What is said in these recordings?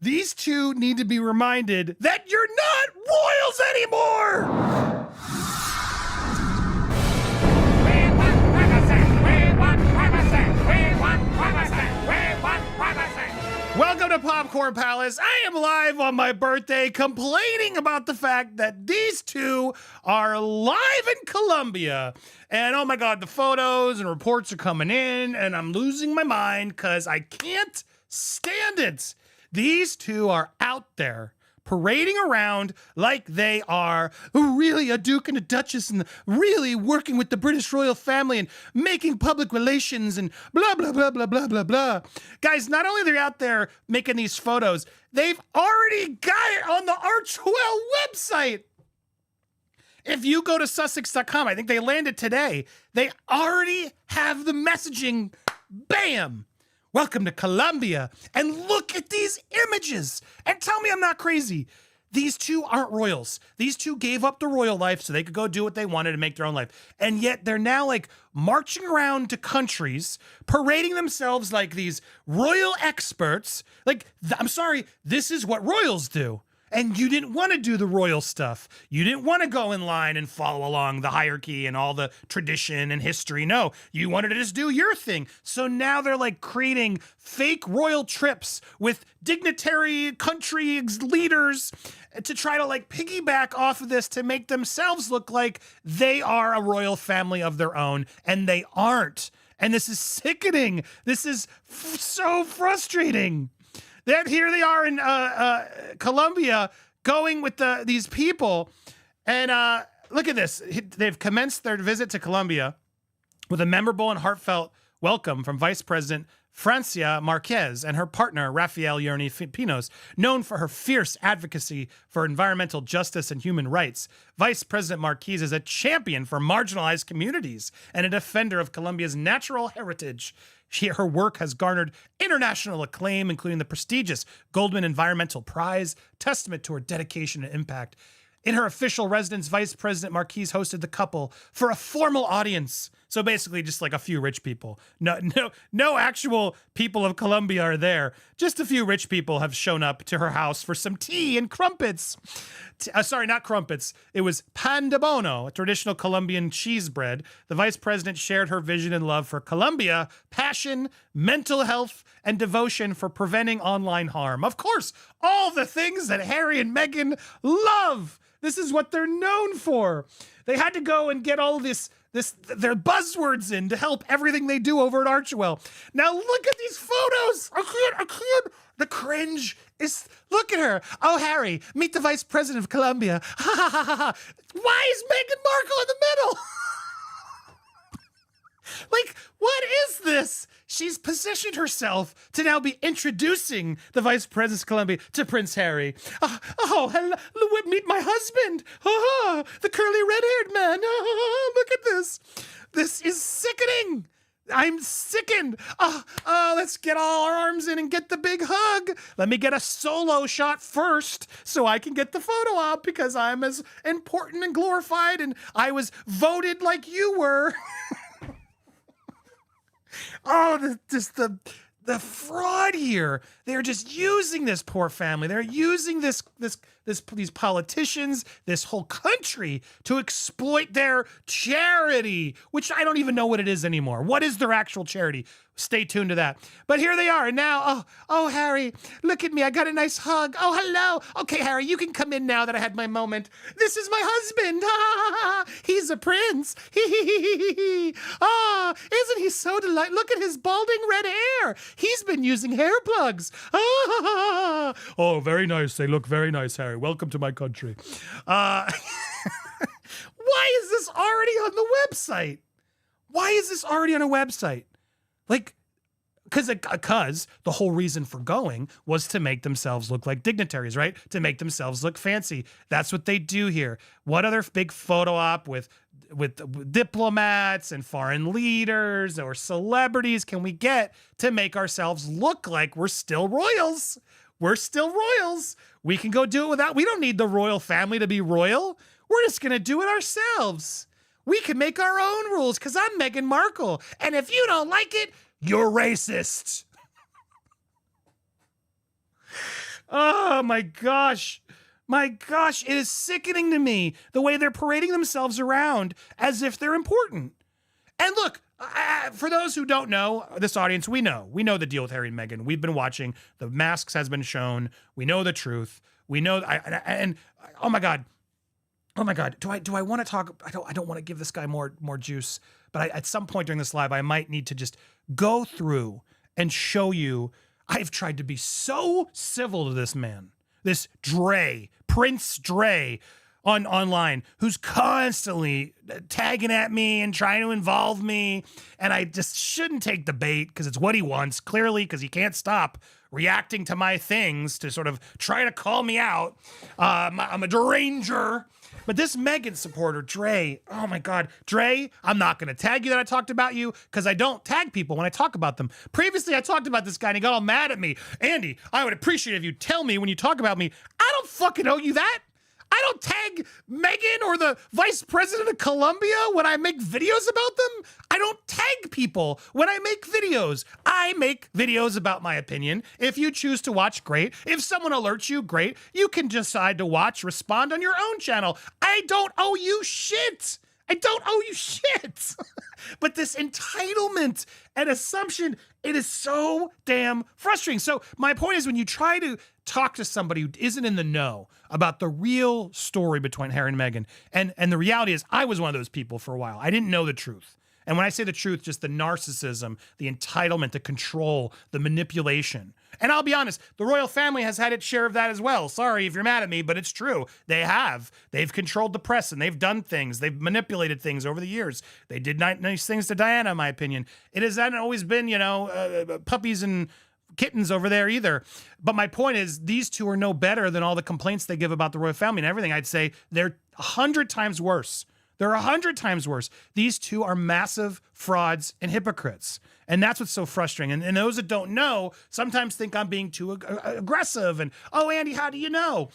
These two need to be reminded that you're not royals anymore! Welcome to Popcorn Palace. I am live on my birthday complaining about the fact that these two are live in Colombia. And oh my God, the photos and reports are coming in and I'm losing my mind because I can't stand it. These two are out there parading around like they are really a duke and a duchess and really working with the British royal family and making public relations and blah, blah, blah, blah, blah, blah, blah. Guys, not only are they out there making these photos, they've already got it on the Archwell website. If you go to Sussex.com, I think they landed today, they already have the messaging. Bam! Welcome to Colombia, and look at these images, and tell me I'm not crazy. These two aren't royals. These two gave up the royal life so they could go do what they wanted and make their own life. And yet they're now like marching around to countries, parading themselves like these royal experts. Like, I'm sorry, this is what royals do. And you didn't want to do the royal stuff. You didn't want to go in line and follow along the hierarchy and all the tradition and history. No, you wanted to just do your thing. So now they're like creating fake royal trips with dignitary country leaders to try to like piggyback off of this to make themselves look like they are a royal family of their own, and they aren't. And this is sickening. This is so frustrating. That here they are in Colombia going with these people. And look at this. They've commenced their visit to Colombia with a memorable and heartfelt welcome from Vice President Francia Marquez and her partner, Rafael Yerni Pinos, known for her fierce advocacy for environmental justice and human rights. Vice President Marquez is a champion for marginalized communities and a defender of Colombia's natural heritage. Her work has garnered international acclaim, including the prestigious Goldman Environmental Prize, testament to her dedication and impact. In her official residence, Vice President Marquez hosted the couple for a formal audience. So basically just like a few rich people. No actual people of Colombia are there. Just a few rich people have shown up to her house for some tea and crumpets. Sorry, not crumpets. It was pan de bono, a traditional Colombian cheese bread. The vice president shared her vision and love for Colombia, passion, mental health, and devotion for preventing online harm. Of course, all the things that Harry and Meghan love. This is what they're known for. They had to go and get all their buzzwords in to help everything they do over at Archwell. Now look at these photos. I can't. The cringe is, look at her. Oh, Harry, meet the Vice President of Colombia. Ha ha ha ha. Why is Meghan Markle in the middle? Like, what is this? She's positioned herself to now be introducing the Vice President of Colombia to Prince Harry. Oh, hello, meet my husband. Oh, the curly red-haired man. Oh, look at this. This is sickening. I'm sickened. Let's get all our arms in and get the big hug. Let me get a solo shot first so I can get the photo op because I'm as important and glorified and I was voted like you were. Oh, the fraud here. They're just using this poor family. They're using these politicians, this whole country to exploit their charity, which I don't even know what it is anymore. What is their actual charity? Stay tuned to that. But here they are. And now, oh, Harry, look at me. I got a nice hug. Oh, hello. Okay, Harry, you can come in now that I had my moment. This is my husband. He's a prince. Oh, isn't he so delightful? Look at his balding red hair. He's been using hair plugs. Oh, very nice. They look very nice, Harry. Welcome to my country. Why is this already on the website? Why is this already on a website? Like, because the whole reason for going was to make themselves look like dignitaries, right? To make themselves look fancy. That's what they do here. What other big photo op with diplomats and foreign leaders or celebrities can we get to make ourselves look like we're still royals? We're still royals. We can go do it without. We don't need the royal family to be royal. We're just going to do it ourselves. We can make our own rules because I'm Meghan Markle. And if you don't like it, you're racist. Oh my gosh. My gosh, it is sickening to me the way they're parading themselves around as if they're important. And look, for those who don't know, this audience, we know the deal with Harry and Meghan. We've been watching. The masks has been shown. We know the truth. We know, and oh my God. Do I want to talk? I don't want to give this guy more juice, but at some point during this live, I might need to just go through and show you. I've tried to be so civil to this man, this Prince Dre, online, who's constantly tagging at me and trying to involve me. And I just shouldn't take the bait because it's what he wants, clearly, because he can't stop reacting to my things to sort of try to call me out. I'm a deranger. But this Meghan supporter, Dre, oh my God, Dre, I'm not going to tag you that I talked about you because I don't tag people when I talk about them. Previously, I talked about this guy and he got all mad at me. Andy, I would appreciate it if you tell me when you talk about me. I don't fucking owe you that. I don't tag Meghan or the vice president of Colombia when I make videos about them. I don't tag people when I make videos. I make videos about my opinion. If you choose to watch, great. If someone alerts you, great. You can decide to watch, respond on your own channel. I don't owe you shit. I don't owe you shit. But this entitlement and assumption, it is so damn frustrating. So my point is, when you try to talk to somebody who isn't in the know about the real story between Harry and Meghan, and the reality is I was one of those people for a while. I didn't know the truth. And when I say the truth, just the narcissism, the entitlement, the control, the manipulation. And I'll be honest, the royal family has had its share of that as well. Sorry if you're mad at me, but it's true. They have. They've controlled the press and they've done things. They've manipulated things over the years. They did nice things to Diana, in my opinion. It hasn't always been, puppies and kittens over there either. But my point is, these two are no better than all the complaints they give about the royal family and everything. I'd say they're 100 times worse. They're 100 times worse. These two are massive frauds and hypocrites. And that's what's so frustrating. And those that don't know sometimes think I'm being too aggressive. And, oh, Andy, how do you know?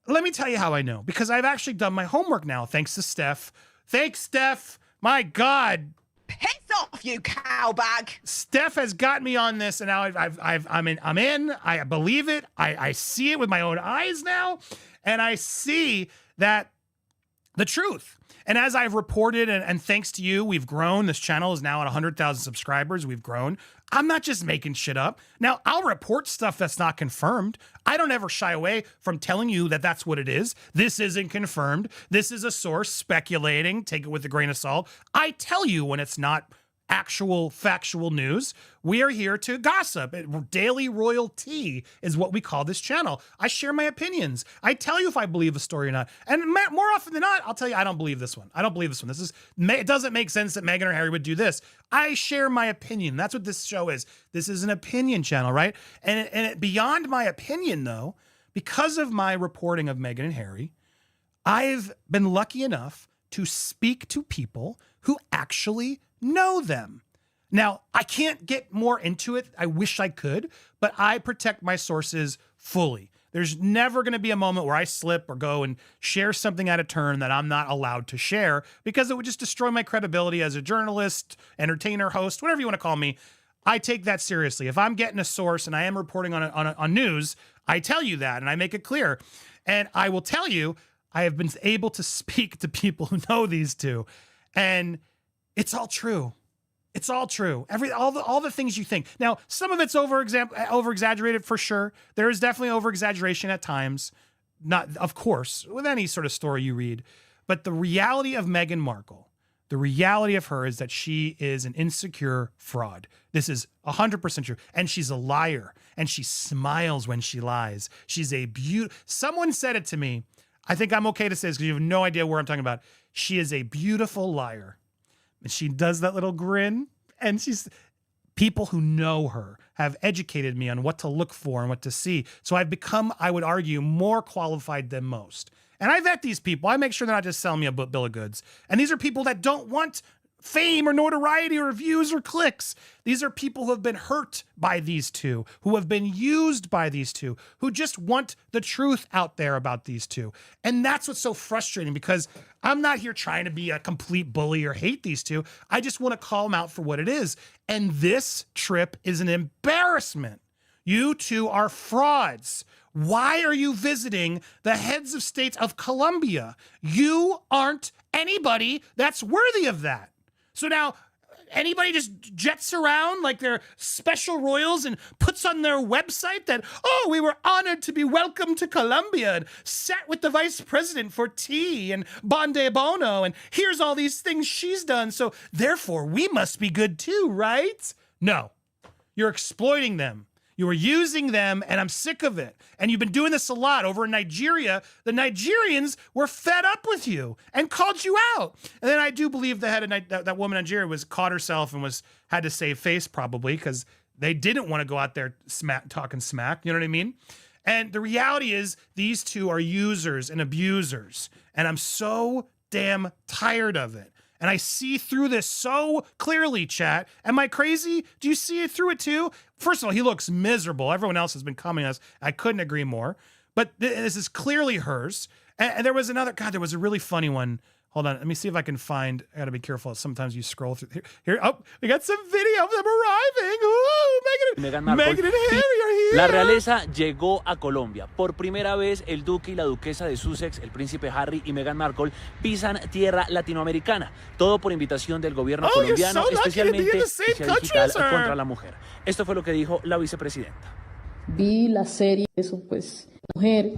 Let me tell you how I know. Because I've actually done my homework now, thanks to Steph. Thanks, Steph. My God. Piss off, you cowbag. Steph has got me on this, and now I'm in. I believe it. I see it with my own eyes now. And I see that the truth. And as I've reported, and thanks to you, we've grown. This channel is now at 100,000 subscribers. We've grown. I'm not just making shit up. Now, I'll report stuff that's not confirmed. I don't ever shy away from telling you that that's what it is. This isn't confirmed. This is a source speculating. Take it with a grain of salt. I tell you when it's not actual factual news. We are here to gossip. Daily royal tea is what we call this channel. I share my opinions. I tell you if I believe a story or not. And more often than not, I'll tell you I don't believe this one. I don't believe this one. It doesn't make sense that Meghan or Harry would do this. I share my opinion. That's what this show is. This is an opinion channel, right? And beyond my opinion, though, because of my reporting of Meghan and Harry, I've been lucky enough to speak to people who actually know them. Now, I can't get more into it. I wish I could, but I protect my sources fully. There's never going to be a moment where I slip or go and share something out of turn that I'm not allowed to share, because it would just destroy my credibility as a journalist, entertainer, host, whatever you want to call me. I take that seriously. If I'm getting a source and I am reporting on news, I tell you that and I make it clear. And I will tell you, I have been able to speak to people who know these two, and it's all true. It's all true. All the things you think. Now, some of it's over exaggerated for sure. There is definitely over exaggeration at times. Not, of course, with any sort of story you read. But the reality of Meghan Markle, the reality of her is that she is an insecure fraud. This is 100% true. And she's a liar. And she smiles when she lies. She's a someone said it to me. I think I'm okay to say this because you have no idea where I'm talking about. She is a beautiful liar. And she does that little grin, and people who know her have educated me on what to look for and what to see. So I've become, I would argue, more qualified than most. And I vet these people. I make sure they're not just selling me a bill of goods. And these are people that don't want fame or notoriety or views or clicks. These are people who have been hurt by these two, who have been used by these two, who just want the truth out there about these two. And that's what's so frustrating, because I'm not here trying to be a complete bully or hate these two. I just want to call them out for what it is. And this trip is an embarrassment You two are frauds. Why are you visiting the heads of states of Colombia? You aren't anybody that's worthy of that. So now, anybody just jets around like they're special royals and puts on their website that, oh, we were honored to be welcomed to Colombia and sat with the vice president for tea and bonde bono, and here's all these things she's done, so therefore we must be good too, right? No, you're exploiting them. You were using them, and I'm sick of it. And you've been doing this a lot over in Nigeria. The Nigerians were fed up with you and called you out. And then I do believe the head of that woman in Nigeria was caught herself and had to save face probably because they didn't want to go out there talking smack. You know what I mean? And the reality is these two are users and abusers. And I'm so damn tired of it. And I see through this so clearly, chat. Am I crazy? Do you see it through it too? First of all, he looks miserable. Everyone else has been commenting on us. I couldn't agree more. But this is clearly hers. And there was another, God, there was a really funny one. Hold on, let me see if I can find, I gotta be careful. Sometimes you scroll through. Here, oh, we got some video of them arriving. Ooh, Meghan Markle. Meghan and Harry are here. La realeza llegó a Colombia. Por primera vez, el duque y la duquesa de Sussex, el príncipe Harry y Meghan Markle, pisan tierra latinoamericana. Todo por invitación del gobierno colombiano, especialmente digital contra la mujer. Esto fue lo que dijo la vicepresidenta. Vi la serie, eso pues, mujer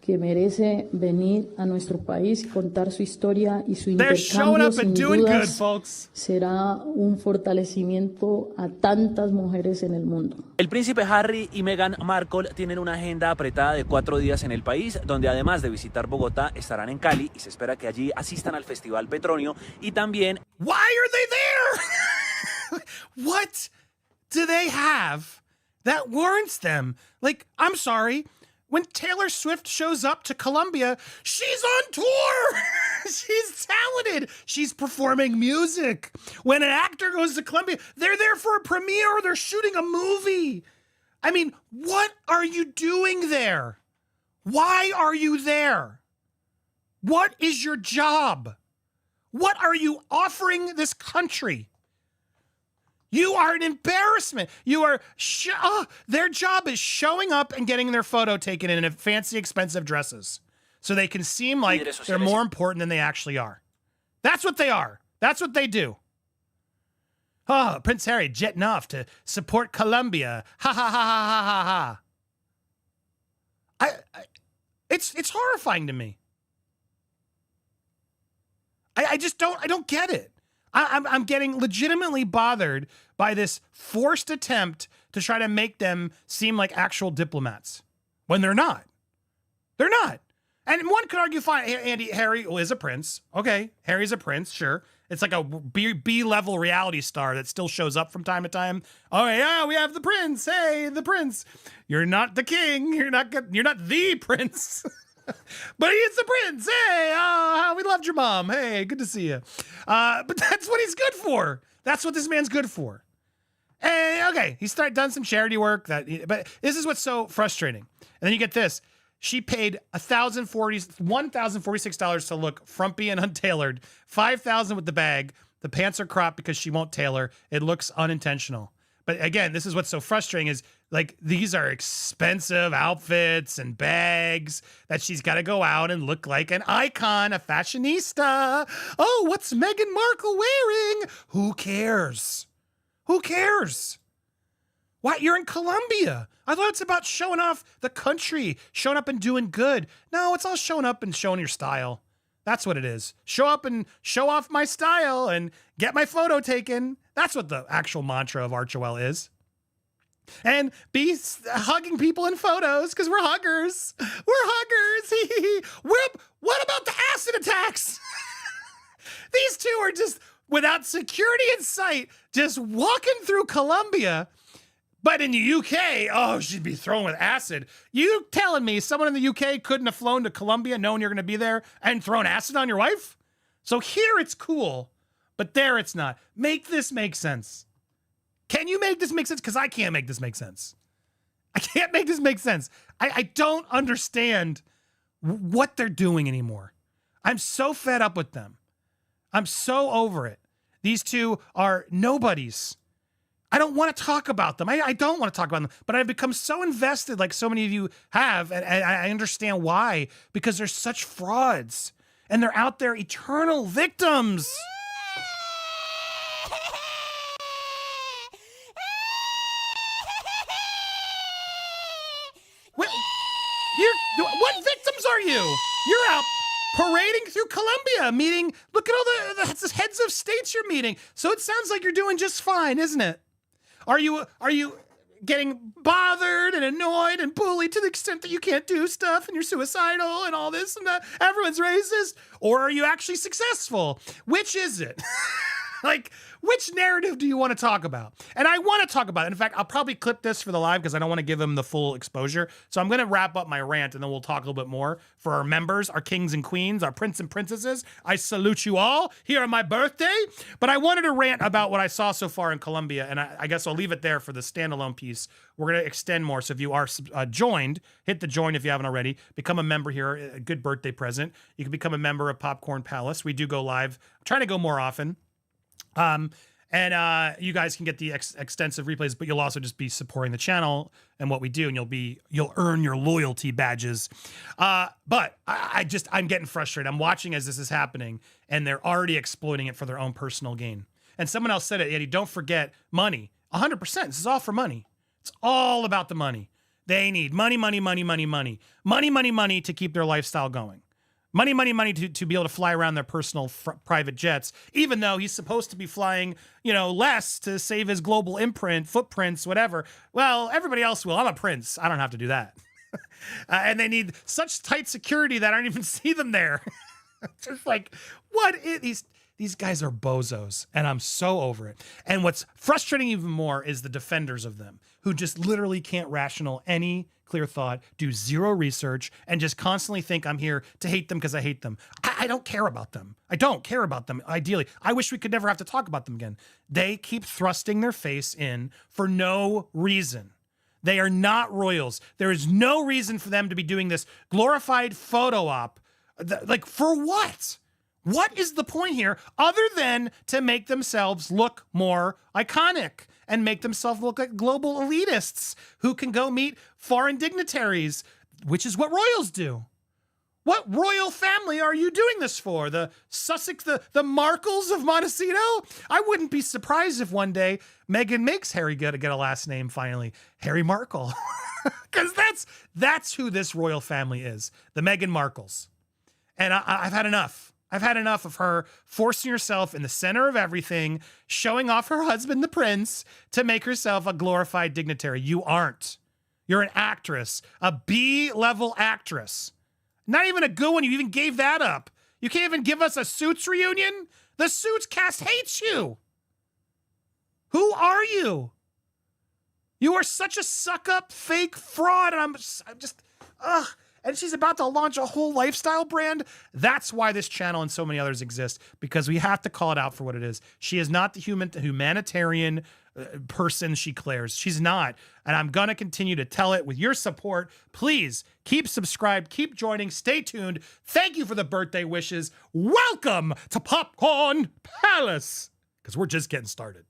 que merece venir a nuestro país y contar su historia y su intercambio sin dudas será un fortalecimiento a tantas mujeres en el mundo. El príncipe Harry y Meghan Markle tienen una agenda apretada de 4 días en el país, donde además de visitar Bogotá, estarán en Cali y se espera que allí asistan al Festival Petronio y también... Why are they there? What do they have that warrants them? Like, I'm sorry. When Taylor Swift shows up to Colombia, she's on tour. She's talented. She's performing music. When an actor goes to Colombia, they're there for a premiere or they're shooting a movie. I mean, what are you doing there? Why are you there? What is your job? What are you offering this country? You are an embarrassment. You are, their job is showing up and getting their photo taken in fancy, expensive dresses so they can seem like they're more important than they actually are. That's what they are. That's what they do. Oh, Prince Harry jetting off to support Colombia. Ha ha ha ha ha ha. It's horrifying to me. I don't get it. I'm getting legitimately bothered by this forced attempt to try to make them seem like actual diplomats when they're not. They're not. And one could argue, fine, Andy, Harry is a prince. Okay, Harry's a prince, sure. It's like a B-level reality star that still shows up from time to time. Oh yeah, we have the prince. Hey, the prince. You're not the king. You're not the prince. But he's the prince. Hey, we loved your mom. Hey, good to see you. But that's what he's good for. That's what this man's good for. Hey, okay, he's done some charity work. But this is what's so frustrating. And then you get this. She paid $1,046 to look frumpy and untailored. $5,000 with the bag. The pants are cropped because she won't tailor. It looks unintentional. But again, this is what's so frustrating is like these are expensive outfits and bags that she's got to go out and look like an icon, a fashionista. Oh, what's Meghan Markle wearing? Who cares? Who cares? What? You're in Colombia. I thought it's about showing off the country, showing up and doing good. No, it's all showing up and showing your style. That's what it is. Show up and show off my style and get my photo taken. That's what the actual mantra of Archewell is. And be hugging people in photos because we're huggers. We're huggers. What about the acid attacks? These two are just without security in sight, just walking through Colombia. But in the UK, oh, she'd be thrown with acid. You telling me someone in the UK couldn't have flown to Colombia knowing you're going to be there and thrown acid on your wife? So here it's cool, but there it's not. Make this make sense. Can you make this make sense? Because I can't make this make sense. I can't make this make sense. I don't understand what they're doing anymore. I'm so fed up with them. I'm so over it. These two are nobodies. I don't want to talk about them. I don't want to talk about them, but I've become so invested, like so many of you have, and I understand why, because they're such frauds, and they're out there eternal victims. What victims are you? You're out parading through Colombia, meeting, look at all the heads of states you're meeting. So it sounds like you're doing just fine, isn't it? Are you getting bothered and annoyed and bullied to the extent that you can't do stuff and you're suicidal and all this and that? Everyone's racist? Or are you actually successful? Which is it? Like, which narrative do you want to talk about? And I want to talk about it. In fact, I'll probably clip this for the live because I don't want to give them the full exposure. So I'm going to wrap up my rant and then we'll talk a little bit more for our members, our kings and queens, our prince and princesses. I salute you all here on my birthday. But I wanted to rant about what I saw so far in Colombia. And I guess I'll leave it there for the standalone piece. We're going to extend more. So if you are joined, hit the join if you haven't already. Become a member here. A good birthday present. You can become a member of Popcorn Palace. We do go live. I'm trying to go more often. And you guys can get the extensive replays, but you'll also just be supporting the channel and what we do, and you'll earn your loyalty badges. But I'm getting frustrated. I'm watching as this is happening, and they're already exploiting it for their own personal gain. And someone else said it, Eddie, don't forget money. 100%. This is all for money. It's all about the money. They need money, money, money, money, money, money, money, money to keep their lifestyle going. Money, money, money to be able to fly around their personal private jets, even though he's supposed to be flying, less to save his global footprints, whatever. Well, everybody else will. I'm a prince. I don't have to do that. And they need such tight security that I don't even see them there. Just like, these guys are bozos, and I'm so over it. And what's frustrating even more is the defenders of them, who just literally can't rational any clear thought, do zero research, and just constantly think I'm here to hate them because I hate them. I don't care about them. I don't care about them, ideally. I wish we could never have to talk about them again. They keep thrusting their face in for no reason. They are not royals. There is no reason for them to be doing this glorified photo op. Like, for what? What is the point here other than to make themselves look more iconic and make themselves look like global elitists who can go meet foreign dignitaries, which is what royals do? What royal family are you doing this for? The Sussex, the Markles of Montecito? I wouldn't be surprised if one day Meghan makes Harry get a last name finally, Harry Markle. Because that's who this royal family is, the Meghan Markles. And I've had enough. I've had enough of her forcing herself in the center of everything, showing off her husband, the prince, to make herself a glorified dignitary. You aren't. You're an actress, a B-level actress. Not even a good one. You even gave that up. You can't even give us a Suits reunion? The Suits cast hates you. Who are you? You are such a suck-up, fake fraud, and I'm just, ugh. And she's about to launch a whole lifestyle brand. That's why this channel and so many others exist, because we have to call it out for what it is. She is not the humanitarian person she declares. She's not. And I'm going to continue to tell it with your support. Please keep subscribed, keep joining, stay tuned. Thank you for the birthday wishes. Welcome to Popcorn Palace, because we're just getting started.